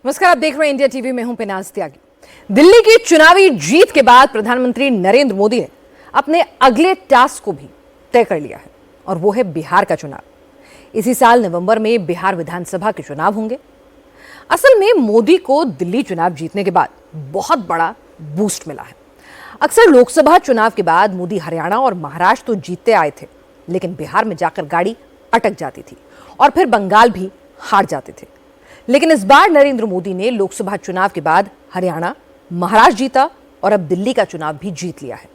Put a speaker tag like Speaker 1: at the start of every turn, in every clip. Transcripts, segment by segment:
Speaker 1: नमस्कार, आप देख रहे हैं इंडिया टीवी में हूं पिनाज त्यागी। दिल्ली की चुनावी जीत के बाद प्रधानमंत्री नरेंद्र मोदी ने अपने अगले टास्क को भी तय कर लिया है और वो है बिहार का चुनाव। इसी साल नवंबर में बिहार विधानसभा के चुनाव होंगे। असल में मोदी को दिल्ली चुनाव जीतने के बाद बहुत बड़ा बूस्ट मिला है। अक्सर लोकसभा चुनाव के बाद मोदी हरियाणा और महाराष्ट्र तो जीतते आए थे, लेकिन बिहार में जाकर गाड़ी अटक जाती थी और फिर बंगाल भी हार जाते थे। लेकिन इस बार नरेंद्र मोदी ने लोकसभा चुनाव के बाद हरियाणा, महाराष्ट्र जीता और अब दिल्ली का चुनाव भी जीत लिया है।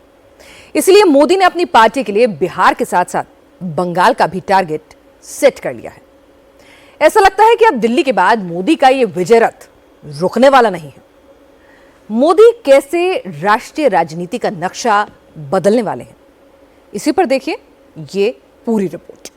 Speaker 1: इसलिए मोदी ने अपनी पार्टी के लिए बिहार के साथ साथ बंगाल का भी टारगेट सेट कर लिया है। ऐसा लगता है कि अब दिल्ली के बाद मोदी का ये विजय रथ रुकने वाला नहीं है। मोदी कैसे राष्ट्रीय राजनीति का नक्शा बदलने वाले हैं, इसी पर देखिए ये पूरी रिपोर्ट।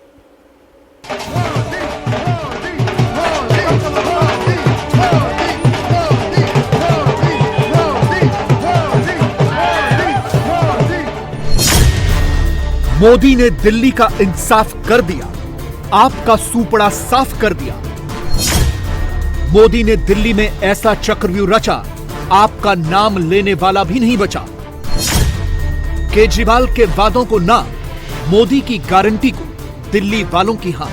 Speaker 2: मोदी ने दिल्ली का इंसाफ कर दिया, आपका सूपड़ा साफ कर दिया। मोदी ने दिल्ली में ऐसा चक्रव्यूह रचा, आपका नाम लेने वाला भी नहीं बचा। केजरीवाल के वादों को ना, मोदी की गारंटी को दिल्ली वालों की हां।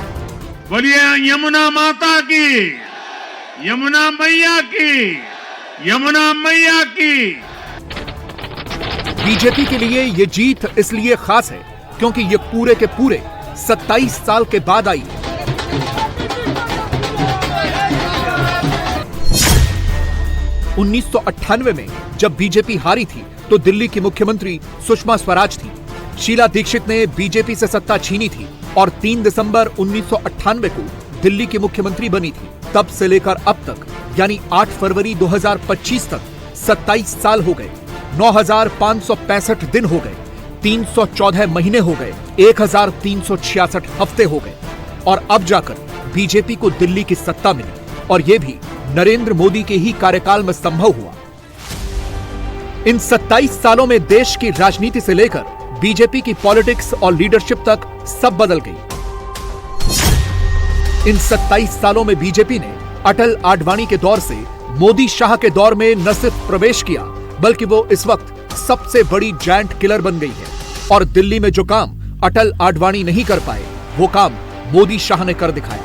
Speaker 3: बोलिए यमुना माता की, यमुना मैया की, यमुना मैया की।
Speaker 2: बीजेपी के लिए यह जीत इसलिए खास है क्योंकि ये पूरे के पूरे 27 साल के बाद आई। उन्नीस 1998 में जब बीजेपी हारी थी तो दिल्ली की मुख्यमंत्री सुषमा स्वराज थी। शीला दीक्षित ने बीजेपी से सत्ता छीनी थी और 3 दिसंबर 1998 को दिल्ली की मुख्यमंत्री बनी थी। तब से लेकर अब तक यानी 8 फरवरी 2025 तक 27 साल हो गए, 9,565 दिन हो गए, 314 महीने हो गए, 1,366 हफ्ते हो गए और अब जाकर बीजेपी को दिल्ली की सत्ता मिली और यह भी नरेंद्र मोदी के ही कार्यकाल में संभव हुआ। इन 27 सालों में देश की राजनीति से लेकर बीजेपी की पॉलिटिक्स और लीडरशिप तक सब बदल गई। इन 27 सालों में बीजेपी ने अटल आडवाणी के दौर से मोदी शाह के दौर में न सिर्फ प्रवेश किया बल्कि वो इस वक्त सबसे बड़ी जायंट किलर बन गई है और दिल्ली में जो काम अटल आडवाणी नहीं कर पाए वो काम मोदी शाह ने कर दिखाया।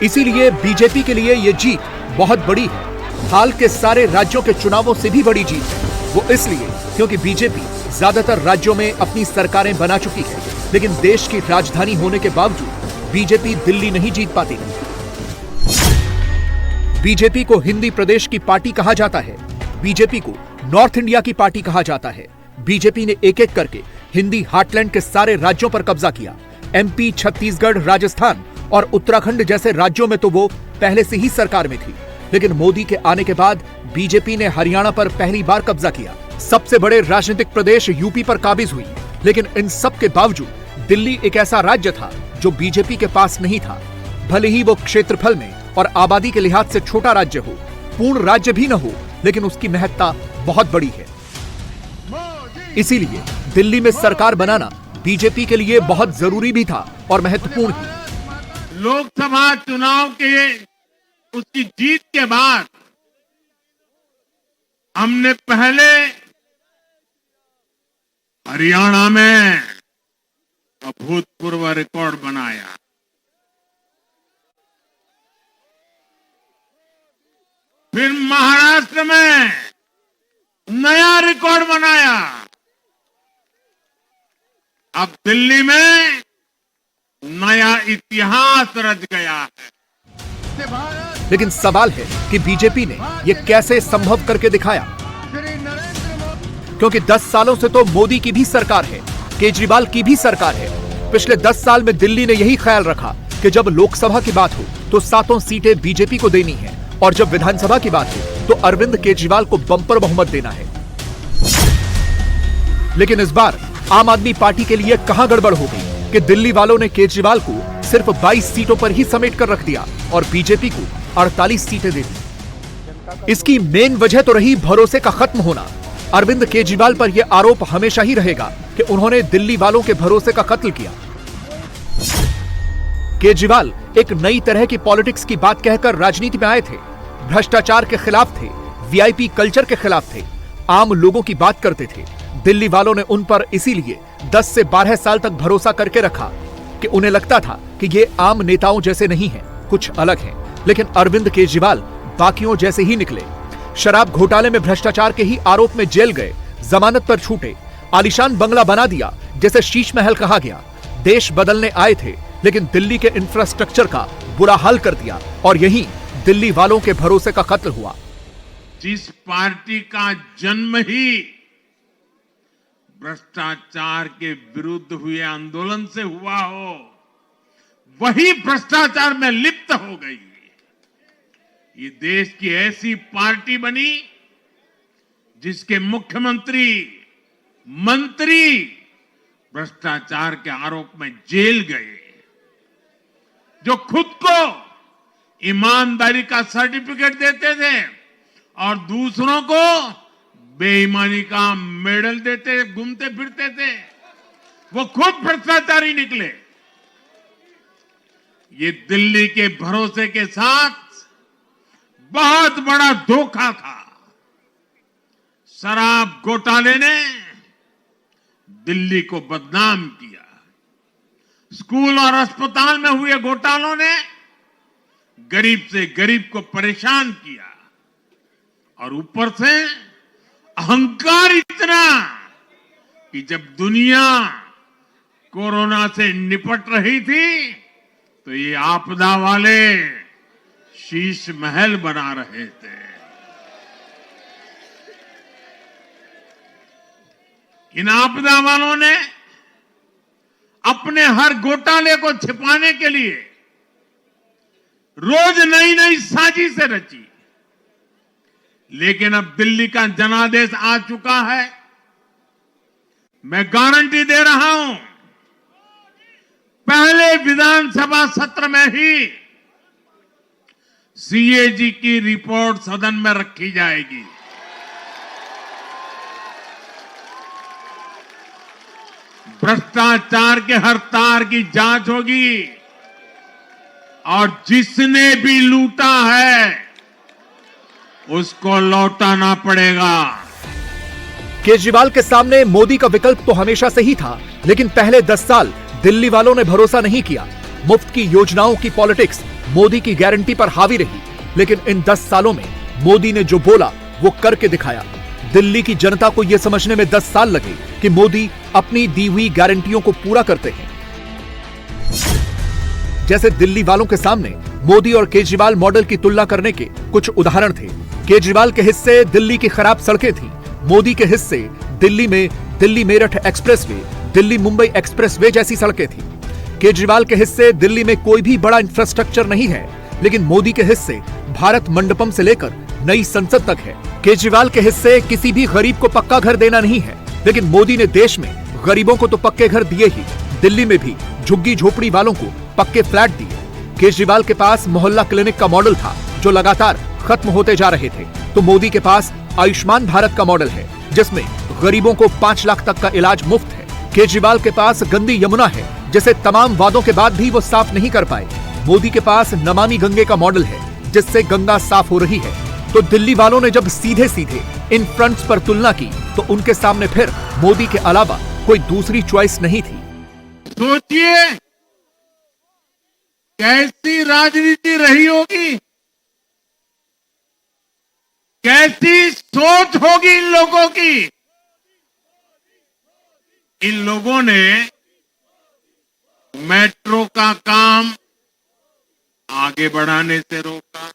Speaker 2: इसीलिए बीजेपी के लिए ये जीत बहुत बड़ी है। हाल के सारे राज्यों के चुनावों से भी बड़ी जीत है। वो इसलिए क्योंकि बीजेपी ज्यादातर राज्यों में अपनी सरकारें बना चुकी है, लेकिन देश की राजधानी होने के बावजूद बीजेपी दिल्ली नहीं जीत पाती। बीजेपी को हिंदी प्रदेश की पार्टी कहा जाता है, बीजेपी को नॉर्थ इंडिया की पार्टी कहा जाता है। बीजेपी ने एक एक करके हिंदी हार्टलैंड के सारे राज्यों पर कब्जा किया। एमपी, छत्तीसगढ़, राजस्थान और उत्तराखंड जैसे राज्यों में तो वो पहले से ही सरकार में थी, लेकिन मोदी के आने के बाद बीजेपी ने हरियाणा पर पहली बार कब्जा किया। सबसे बड़े राजनीतिक प्रदेश यूपी पर काबिज हुई, लेकिन इन सब के बावजूद दिल्ली एक ऐसा राज्य था जो बीजेपी के पास नहीं था। भले ही वो क्षेत्रफल में और आबादी के लिहाज से छोटा राज्य हो, पूर्ण राज्य भी न हो, लेकिन उसकी महत्ता बहुत बड़ी है। इसीलिए दिल्ली में सरकार बनाना बीजेपी के लिए बहुत जरूरी भी था और महत्वपूर्ण भी।
Speaker 3: लोकसभा चुनाव के उसकी जीत के बाद हमने पहले हरियाणा में अभूतपूर्व रिकॉर्ड बनाया, फिर महाराष्ट्र में नया रिकॉर्ड बनाया, अब दिल्ली में नया इतिहास रच गया है।
Speaker 2: लेकिन सवाल है कि बीजेपी ने यह कैसे संभव करके दिखाया, क्योंकि 10 सालों से तो मोदी की भी सरकार है, केजरीवाल की भी सरकार है। पिछले 10 साल में दिल्ली ने यही ख्याल रखा कि जब लोकसभा की बात हो तो 7 सीटें बीजेपी को देनी है और जब विधानसभा की बात हो तो अरविंद केजरीवाल को बंपर बहुमत देना है। लेकिन इस बार आम आदमी पार्टी के लिए कहां गड़बड़ हो गई कि दिल्ली वालों ने केजरीवाल को सिर्फ 22 सीटों पर ही समेट कर रख दिया और बीजेपी को 48 सीटें दे दी। इसकी मेन वजह तो रही भरोसे का खत्म होना। अरविंद केजरीवाल पर यह आरोप हमेशा ही रहेगा कि उन्होंने दिल्ली वालों के भरोसे का कत्ल किया। केजरीवाल एक नई तरह की पॉलिटिक्स की बात कहकर राजनीति में आए थे। भ्रष्टाचार के खिलाफ थे, वीआईपी कल्चर के खिलाफ थे, आम लोगों की बात करते थे। दिल्ली वालों ने उन पर इसीलिए 10 से 12 साल तक भरोसा करके रखा कि उन्हें लगता था कि ये आम नेताओं जैसे नहीं हैं, कुछ अलग हैं। लेकिन अरविंद केजरीवाल बाकियों जैसे ही निकले। शराब घोटाले में भ्रष्टाचार के ही आरोप में जेल गए, जमानत पर छूटे, आलीशान बंगला बना दिया जैसे शीश महल कहा गया। देश बदलने आए थे, लेकिन दिल्ली के इंफ्रास्ट्रक्चर का बुरा हाल कर दिया और यही दिल्ली वालों के भरोसे का कत्ल हुआ।
Speaker 3: जिस पार्टी का जन्म ही भ्रष्टाचार के विरुद्ध हुए आंदोलन से हुआ हो, वही भ्रष्टाचार में लिप्त हो गई। ये देश की ऐसी पार्टी बनी जिसके मुख्यमंत्री, मंत्री भ्रष्टाचार के आरोप में जेल गए, जो खुद को ईमानदारी का सर्टिफिकेट देते थे और दूसरों को बेईमानी का मेडल देते घूमते फिरते थे, वो खुद भ्रष्टाचारी निकले। ये दिल्ली के भरोसे के साथ बहुत बड़ा धोखा था। शराब घोटाले ने दिल्ली को बदनाम किया। स्कूल और अस्पताल में हुए घोटालों ने गरीब से गरीब को परेशान किया और ऊपर से अहंकार इतना कि जब दुनिया कोरोना से निपट रही थी तो ये आपदा वाले शीश महल बना रहे थे। इन आपदा वालों ने अपने हर घोटाले को छिपाने के लिए रोज नई नई साजिशें रची। लेकिन अब दिल्ली का जनादेश आ चुका है। मैं गारंटी दे रहा हूं, पहले विधानसभा सत्र में ही सीएजी की रिपोर्ट सदन में रखी जाएगी। भ्रष्टाचार के हर तार की जांच होगी और जिसने भी लूटा है उसको लौटाना पड़ेगा।
Speaker 2: केजरीवाल के सामने मोदी का विकल्प तो हमेशा से ही था, लेकिन पहले 10 साल दिल्ली वालों ने भरोसा नहीं किया। मुफ्त की योजनाओं की पॉलिटिक्स मोदी की गारंटी पर हावी रही। लेकिन इन 10 सालों में मोदी ने जो बोला वो करके दिखाया। दिल्ली की जनता को यह समझने में 10 साल लगे कि मोदी अपनी दी हुई गारंटियों को पूरा करते हैं। जैसे दिल्ली वालों के सामने मोदी और केजरीवाल मॉडल की तुलना करने के कुछ उदाहरण थे। केजरीवाल के हिस्से दिल्ली की खराब सड़कें थी, मोदी के हिस्से दिल्ली में दिल्ली मेरठ एक्सप्रेसवे, दिल्ली मुंबई एक्सप्रेसवे जैसी सड़कें थी। केजरीवाल के हिस्से दिल्ली में कोई भी बड़ा इंफ्रास्ट्रक्चर नहीं है, लेकिन मोदी के हिस्से भारत मंडपम से लेकर नई संसद तक है। केजरीवाल के हिस्से किसी भी गरीब को पक्का घर देना नहीं है, लेकिन मोदी ने देश में गरीबों को तो पक्के घर दिए ही, दिल्ली में भी झुग्गी झोपड़ी वालों को पक्के फ्लैट दिए। केजरीवाल के पास मोहल्ला क्लिनिक का मॉडल था जो लगातार खत्म होते जा रहे थे, तो मोदी के पास आयुष्मान भारत का मॉडल है जिसमें गरीबों को 5 लाख तक का इलाज मुफ्त है। केजरीवाल के पास गंदी यमुना है जिसे तमाम वादों के बाद भी वो साफ नहीं कर पाए। मोदी के पास नमामि गंगे का मॉडल है जिससे गंगा साफ हो रही है। तो दिल्ली वालों ने जब सीधे सीधे इन फ्रंट्स पर तुलना की तो उनके सामने फिर मोदी के अलावा कोई दूसरी चॉइस नहीं थी।
Speaker 3: सोचिए कैसी राजनीति रही होगी, कैसी सोच होगी इन लोगों की। इन लोगों ने मेट्रो का काम आगे बढ़ाने से रोका।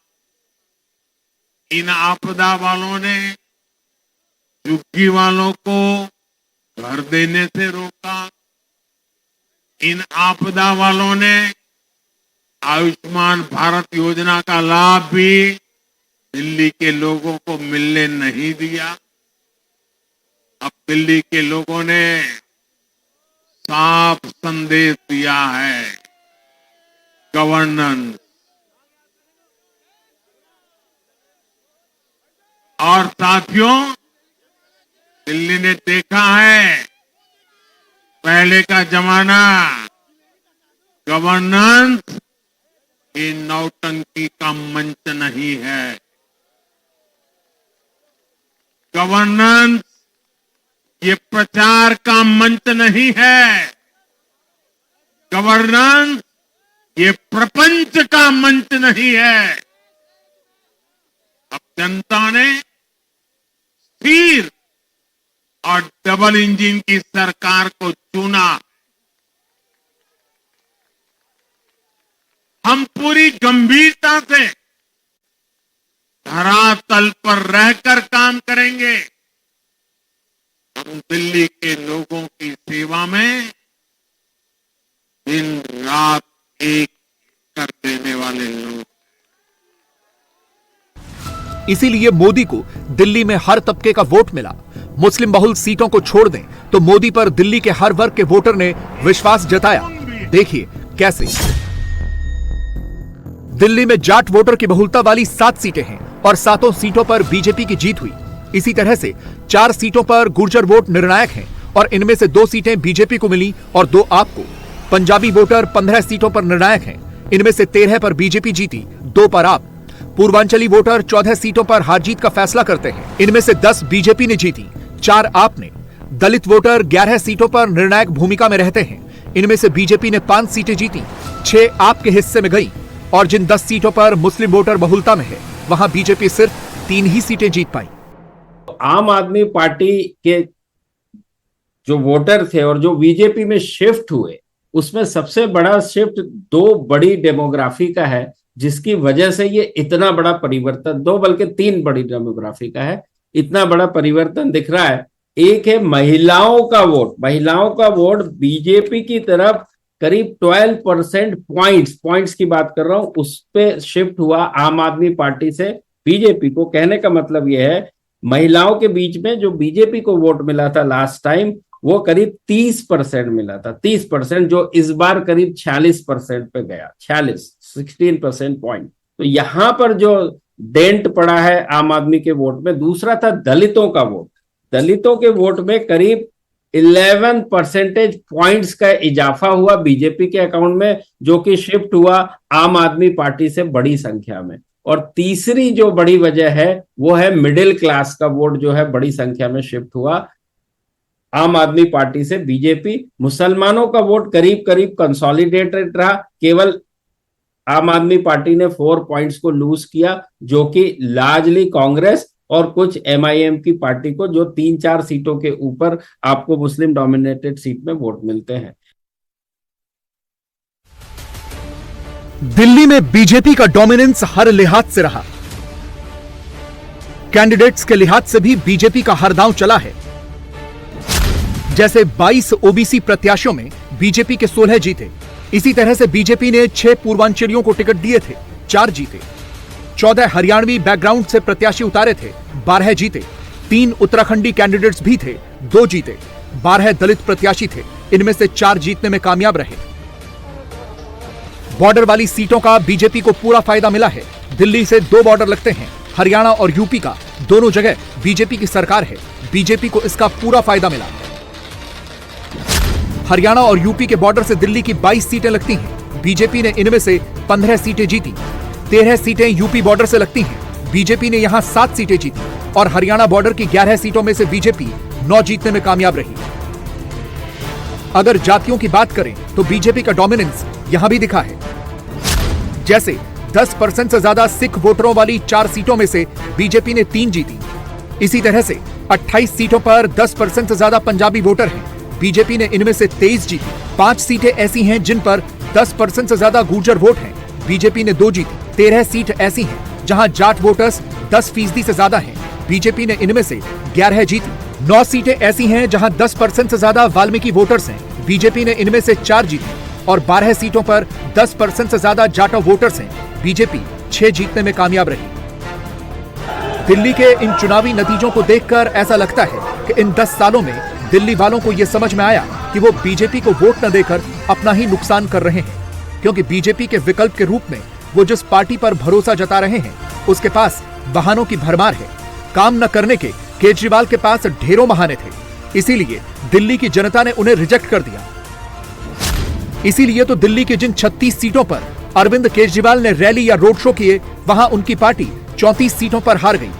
Speaker 3: इन आपदा वालों ने झुग्गी वालों को घर देने से रोका। इन आपदा वालों ने आयुष्मान भारत योजना का लाभ भी दिल्ली के लोगों को मिलने नहीं दिया। अब दिल्ली के लोगों ने साफ संदेश दिया है, गवर्नेंस। और साथियों, दिल्ली ने देखा है पहले का जमाना, गवर्नेंस ये नौटंकी का मंच नहीं है। गवर्नेंस ये प्रचार का मंच नहीं है। गवर्नेंस ये प्रपंच का मंच नहीं है। अब जनता ने स्थिर और डबल इंजन की सरकार को चुना। हम पूरी गंभीरता से धरातल पर रहकर काम करेंगे। हम दिल्ली के लोगों की सेवा में दिन रात एक कर देने वाले लोग।
Speaker 2: इसीलिए मोदी को दिल्ली में हर तबके का वोट मिला। मुस्लिम बहुल सीटों को छोड़ दें तो मोदी पर दिल्ली के हर वर्ग के वोटर ने विश्वास जताया। देखिए कैसे। दिल्ली में जाट वोटर की बहुलता वाली 7 सीटें हैं और 7 सीटों पर बीजेपी की जीत हुई। इसी तरह से 4 सीटों पर गुर्जर वोट निर्णायक हैं और इनमें से 2 सीटें बीजेपी को मिली और 2 आपको। पंजाबी वोटर 15 सीटों पर निर्णायक हैं, इनमें से 13 पर बीजेपी जीती, 2 पर आप। पूर्वांचली वोटर 14 सीटों पर हार जीत का फैसला करते हैं, इनमें से 10 बीजेपी ने जीती, 4 आपने। दलित वोटर 11 सीटों पर निर्णायक भूमिका में रहते हैं, इनमें से बीजेपी ने 5 सीटें जीती, 6 आपके हिस्से में गई। और जिन 10 सीटों पर मुस्लिम वोटर बहुलता में है वहां बीजेपी सिर्फ 3 ही सीटें जीत पाई।
Speaker 4: आम आदमी पार्टी के जो वोटर थे और जो बीजेपी में शिफ्ट हुए, उसमें सबसे बड़ा शिफ्ट 2 बड़ी डेमोग्राफी का है, जिसकी वजह से ये इतना बड़ा परिवर्तन, 2 बल्कि 3 बड़ी डेमोग्राफी का है, इतना बड़ा परिवर्तन दिख रहा है। एक है महिलाओं का वोट। महिलाओं का वोट बीजेपी की तरफ करीब 12% पॉइंट्स की बात कर रहा हूं, उस पे शिफ्ट हुआ आम आदमी पार्टी से बीजेपी को। कहने का मतलब यह है, महिलाओं के बीच में जो बीजेपी को वोट मिला था लास्ट टाइम, वो करीब 30% मिला था। 30% जो इस बार करीब 46% पे गया, 16% पॉइंट। तो यहां पर जो डेंट पड़ा है आम आदमी के वोट में। दूसरा था दलितों का वोट। दलितों के वोट में करीब 11 परसेंटेज पॉइंट्स का इजाफा हुआ बीजेपी के अकाउंट में, जो कि शिफ्ट हुआ आम आदमी पार्टी से बड़ी संख्या में। और तीसरी जो बड़ी वजह है वो है मिडिल क्लास का वोट, जो है बड़ी संख्या में शिफ्ट हुआ आम आदमी पार्टी से बीजेपी। मुसलमानों का वोट करीब करीब कंसोलिडेटेड रहा, केवल आम आदमी पार्टी ने 4 पॉइंट्स को लूज किया, जो कि लार्जली कांग्रेस और कुछ एमआईएम की पार्टी को, जो 3-4 सीटों के ऊपर आपको मुस्लिम डोमिनेटेड सीट में वोट मिलते हैं।
Speaker 2: दिल्ली में बीजेपी का डोमिनेंस हर लिहाज से रहा। कैंडिडेट्स के लिहाज से भी बीजेपी का हर दांव चला है। जैसे 22 ओबीसी प्रत्याशियों में बीजेपी के 16 जीते, इसी तरह से बीजेपी ने 6 पूर्वांचलियों को टिकट दिए थे, 4 जीते। 14 हरियाणवी बैकग्राउंड से प्रत्याशी उतारे थे, 12 जीते। 3 उत्तराखंडी कैंडिडेट्स भी थे, 2 जीते। 12 दलित प्रत्याशी थे, इनमें से 4 जीतने में कामयाब रहे। बॉर्डर वाली सीटों का बीजेपी को पूरा फायदा मिला है। दिल्ली से 2 बॉर्डर लगते हैं, हरियाणा और यूपी का, दोनों जगह बीजेपी की सरकार है, बीजेपी को इसका पूरा फायदा मिला। हरियाणा और यूपी के बॉर्डर से दिल्ली की 22 सीटें लगती हैं, बीजेपी ने इनमें से 15 सीटें जीती। 13 सीटें यूपी बॉर्डर से लगती हैं, बीजेपी ने यहां 7 सीटें जीती। और हरियाणा बॉर्डर की 11 सीटों में से बीजेपी 9 जीतने में कामयाब रही। अगर जातियों की बात करें तो बीजेपी का डोमिनेंस यहां भी दिखा है। जैसे 10% से ज्यादा सिख वोटरों वाली 4 सीटों में से बीजेपी ने 3 जीती। इसी तरह से 28 सीटों पर 10% से ज्यादा पंजाबी वोटर हैं, बीजेपी ने इनमें से 23 जीती। 5 सीटें ऐसी हैं जिन पर 10% से ज्यादा गुर्जर वोट हैं, बीजेपी ने 2 जीती। 13 सीट ऐसी हैं जहां जाट वोटर्स 10% से ज्यादा हैं, बीजेपी ने इनमें से 11 जीती। 9 सीटें ऐसी हैं जहां 10% से ज्यादा वाल्मीकि वोटर्स हैं, बीजेपी ने इनमें से 4 जीती। और 12 सीटों पर 10% से ज्यादा जाटो वोटर्स हैं, बीजेपी 6 जीतने में कामयाब रही। दिल्ली के इन चुनावी नतीजों को देखकर ऐसा लगता है कि इन 10 सालों में दिल्ली वालों को यह समझ में आया कि वो बीजेपी को वोट न देकर अपना ही नुकसान कर रहे हैं, क्योंकि बीजेपी के विकल्प के रूप में वो जिस पार्टी पर भरोसा जता रहे हैं उसके पास बहानों की भरमार है। काम न करने के केजरीवाल के पास ढेरों बहाने थे, इसीलिए दिल्ली की जनता ने उन्हें रिजेक्ट कर दिया। इसीलिए तो दिल्ली के जिन 36 सीटों पर अरविंद केजरीवाल ने रैली या रोड शो किए, वहां उनकी पार्टी 34 सीटों पर हार गई।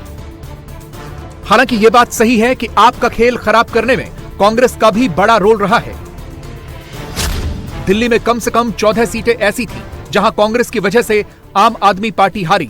Speaker 2: हालांकि ये बात सही है कि आपका खेल खराब करने में कांग्रेस का भी बड़ा रोल रहा है। दिल्ली में कम से कम 14 सीटें ऐसी थी जहां कांग्रेस की वजह से आम आदमी पार्टी हारी।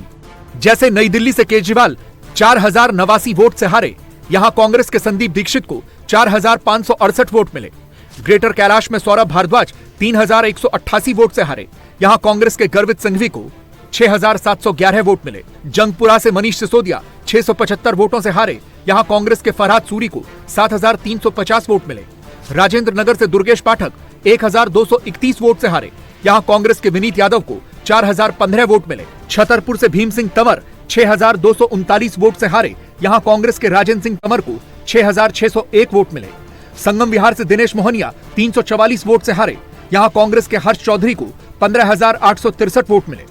Speaker 2: जैसे नई दिल्ली से केजरीवाल 4089 वोट से हारे, यहां कांग्रेस के संदीप दीक्षित को 4568 वोट मिले। ग्रेटर कैलाश में सौरभ भारद्वाज 3188 वोट से हारे, यहां कांग्रेस के गर्वित सिंघवी को 6711 वोट मिले। जंगपुरा से मनीष सिसोदिया 675 वोटों से हारे, यहां कांग्रेस के फरहाद सूरी को 7350 वोट मिले। राजेंद्र नगर से दुर्गेश पाठक 1231 वोट से हारे, यहां कांग्रेस के विनीत यादव को 4015 वोट मिले। छतरपुर से भीम सिंह तंवर 6239 वोट से हारे, यहां कांग्रेस के राजेंद्र सिंह तंवर को 6601 वोट मिले। संगम विहार से दिनेश मोहनिया 344 वोट से हारे, यहां कांग्रेस के हर्ष चौधरी को 15863 वोट मिले।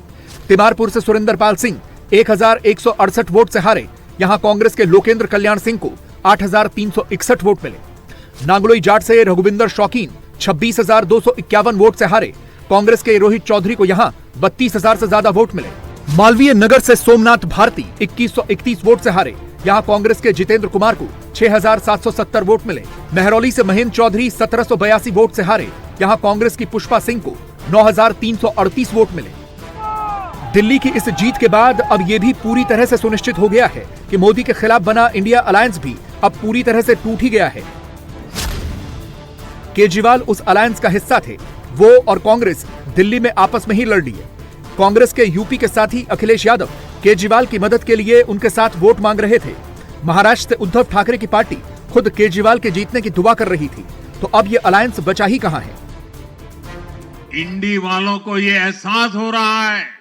Speaker 2: तिमारपुर से सुरेंद्र पाल सिंह 1168 वोट से हारे, यहां कांग्रेस के लोकेंद्र कल्याण सिंह को 8361 वोट मिले। नांगलोई जाट से रघुविंदर शौकीन 26,251 वोट से हारे, कांग्रेस के रोहित चौधरी को यहां 32,000 से ज्यादा वोट मिले। मालवीय नगर से सोमनाथ भारती 2131 वोट से हारे, यहां कांग्रेस के जितेंद्र कुमार को 6,770 वोट मिले। महरौली से महेंद्र चौधरी 1782 वोट से हारे, यहां कांग्रेस की पुष्पा सिंह को 9,338 वोट मिले। दिल्ली की इस जीत के बाद अब यह भी पूरी तरह से सुनिश्चित हो गया है कि मोदी के खिलाफ बना इंडिया अलायंस भी अब पूरी तरह से टूट ही गया है। केजरीवाल उस अलायंस का हिस्सा थे। वो और कांग्रेस दिल्ली में आपस में ही लड़ लिए। कांग्रेस के यूपी के साथी अखिलेश यादव केजरीवाल की मदद के लिए उनके साथ वोट मांग रहे थे। महाराष्ट्र से उद्धव ठाकरे की पार्टी खुद केजरीवाल के जीतने की दुआ कर रही थी। तो अब यह अलायंस बचा ही कहां है।
Speaker 3: इंडी वालों को यह एहसास हो रहा है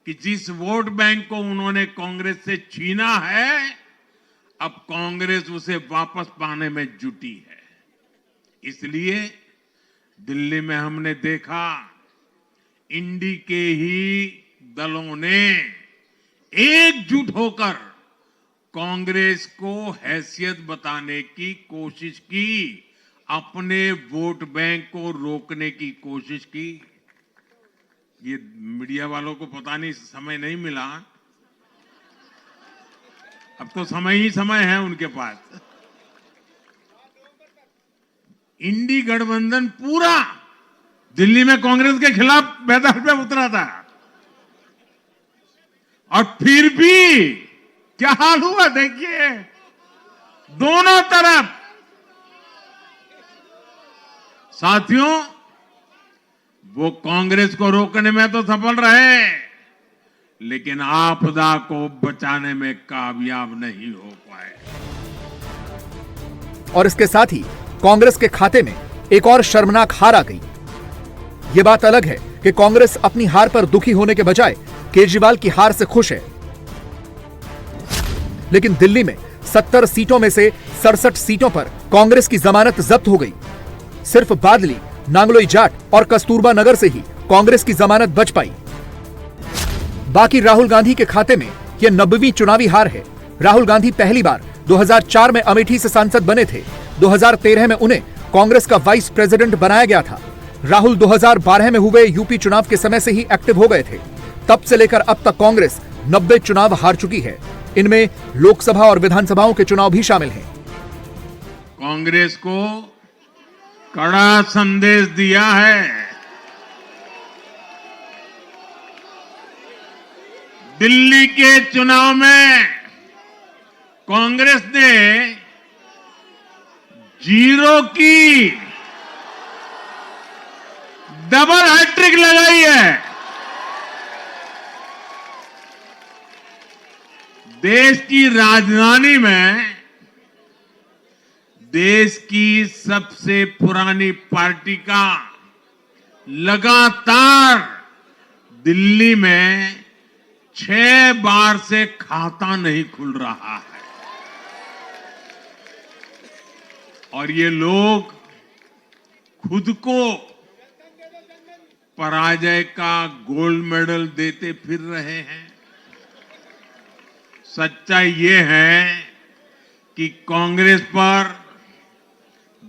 Speaker 3: कि जिस वोट बैंक को उन्होंने कांग्रेस से छीना है, अब कांग्रेस उसे वापस पाने में जुटी है। इसलिए दिल्ली में हमने देखा इंडी के ही दलों ने एकजुट होकर कांग्रेस को हैसियत बताने की कोशिश की, अपने वोट बैंक को रोकने की कोशिश की। ये मीडिया वालों को पता नहीं समय नहीं मिला, अब तो समय ही समय है उनके पास। इंडी गठबंधन पूरा दिल्ली में कांग्रेस के खिलाफ मैदान पे उतरा था, और फिर भी क्या हाल हुआ देखिए, दोनों तरफ। साथियों, वो कांग्रेस को रोकने में तो सफल रहे, लेकिन आपदा को बचाने में कामयाब नहीं हो पाए।
Speaker 2: और इसके साथ ही कांग्रेस के खाते में एक और शर्मनाक हार आ गई। यह बात अलग है कि कांग्रेस अपनी हार पर दुखी होने के बजाय केजरीवाल की हार से खुश है। लेकिन दिल्ली में 70 सीटों में से 67 सीटों पर कांग्रेस की जमानत जब्त हो गई। सिर्फ बादली, नांगलोई जाट और कस्तूरबा नगर से ही कांग्रेस की जमानत बच पाई। बाकी राहुल गांधी के खाते में यह 90वीं चुनावी हार है। राहुल गांधी पहली बार 2004 में अमेठी से सांसद बने थे। 2013 में उन्हें कांग्रेस का वाइस प्रेसिडेंट बनाया गया था। राहुल 2012 में हुए यूपी चुनाव के समय से ही एक्टिव हो गए थे। तब से लेकर अब तक कांग्रेस 90 चुनाव हार चुकी है। इनमें लोकसभा और विधानसभाओं के चुनाव भी शामिल हैं।
Speaker 3: कांग्रेस को कड़ा संदेश दिया है। दिल्ली के चुनाव में कांग्रेस ने 0 की डबल हैट्रिक लगाई है। देश की राजधानी में देश की सबसे पुरानी पार्टी का लगातार दिल्ली में 6 बार से खाता नहीं खुल रहा है, और ये लोग खुद को पराजय का गोल्ड मेडल देते फिर रहे हैं। सच्चाई ये है कि कांग्रेस पर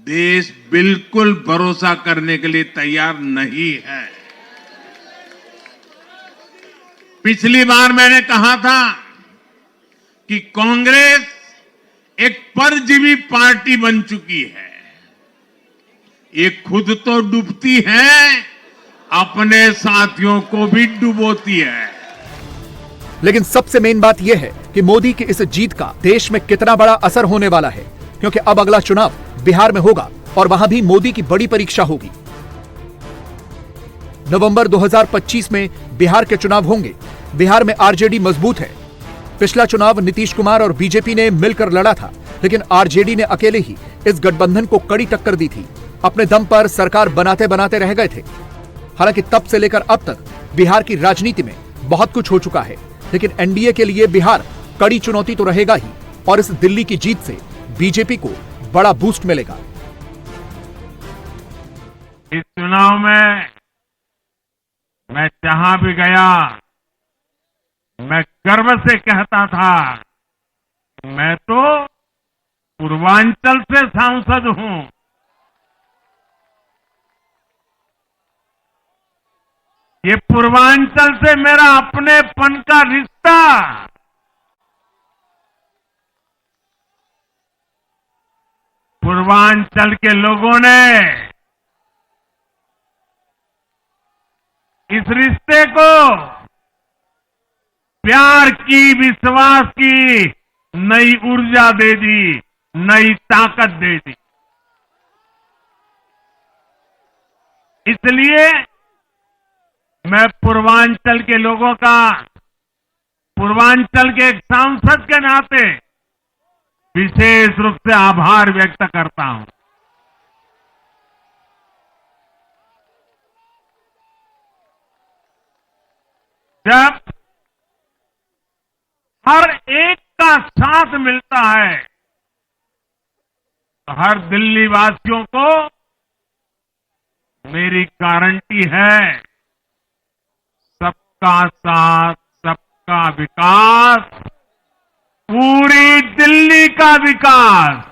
Speaker 3: देश बिल्कुल भरोसा करने के लिए तैयार नहीं है। पिछली बार मैंने कहा था कि कांग्रेस एक परजीवी पार्टी बन चुकी है। ये खुद तो डूबती है, अपने साथियों को भी डुबोती है।
Speaker 2: लेकिन सबसे मेन बात यह है कि मोदी की इस जीत का देश में कितना बड़ा असर होने वाला है, क्योंकि अब अगला चुनाव बिहार में होगा और वहां भी मोदी की बड़ी परीक्षा होगी। नवंबर 2025 में बिहार के चुनाव होंगे। बिहार में आरजेडी मजबूत है। पिछला चुनाव नीतीश कुमार और बीजेपी ने मिलकर लड़ा था, लेकिन आरजेडी ने अकेले ही इस गठबंधन को कड़ी टक्कर दी थी। अपने दम पर सरकार बनाते बनाते रह गए थे। हालांकि तब से लेकर अब तक बिहार की राजनीति में बहुत कुछ हो चुका है, लेकिन एनडीए के लिए बिहार कड़ी चुनौती तो रहेगा ही, और इस दिल्ली की जीत से बीजेपी को बड़ा बूस्ट मिलेगा।
Speaker 3: इस चुनाव में मैं जहां भी गया, मैं गर्व से कहता था, मैं तो पूर्वांचल से सांसद हूं। ये पूर्वांचल से मेरा अपनेपन का रिश्ता पूर्वांचल के लोगों ने इस रिश्ते को प्यार की, विश्वास की नई ऊर्जा दे दी, नई ताकत दे दी। इसलिए मैं पूर्वांचल के लोगों का, पूर्वांचल के एक सांसद के नाते विशेष रूप से आभार व्यक्त करता हूं। जब हर एक का साथ मिलता है तो हर दिल्ली वासियों को मेरी गारंटी है, सबका साथ, सबका विकास, पूरी दिल्ली का विकास।